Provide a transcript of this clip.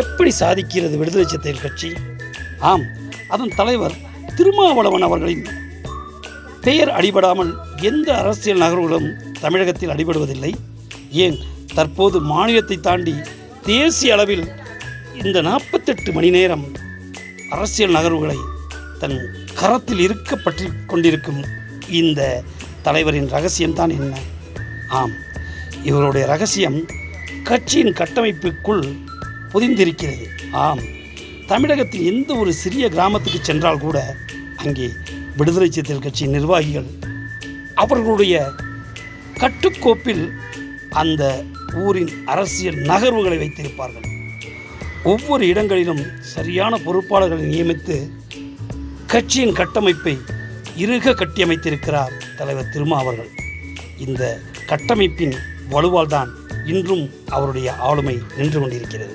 எப்படி சாதிக்கிறது விடுதலை சிறுத்தைகள் கட்சி? ஆம், அதன் தலைவர் திருமாவளவன் அவர்களின் பெயர் அடிபடாமல் எந்த அரசியல் நகர்வுகளும் தமிழகத்தில் அடிபடுவதில்லை. ஏன், தற்போது மாநிலத்தை தாண்டி தேசிய அளவில் இந்த 48 மணி நேரம் அரசியல் நகர்வுகளை தன் கரத்தில் இருக்க பற்றி கொண்டிருக்கும் இந்த தலைவரின் ரகசியம்தான் என்ன? ஆம், இவருடைய ரகசியம் கட்சியின் கட்டமைப்புக்குள் புதிந்திருக்கிறது. ஆம், தமிழகத்தில் எந்த ஒரு சிறிய கிராமத்துக்கு சென்றால் கூட அங்கே விடுதலை சிறுத்தைகள் கட்சியின் நிர்வாகிகள் அவர்களுடைய கட்டுக்கோப்பில் அந்த ஊரின் அரசியல் நகர்வுகளை வைத்திருப்பார்கள். ஒவ்வொரு இடங்களிலும் சரியான பொறுப்பாளர்களை நியமித்து கட்சியின் கட்டமைப்பை இறுக கட்டியமைத்திருக்கிறார் தலைவர் திருமா அவர்கள். இந்த கட்டமைப்பின் வலுவால் தான் இன்றும் அவருடைய ஆளுமை நின்று கொண்டிருக்கிறது.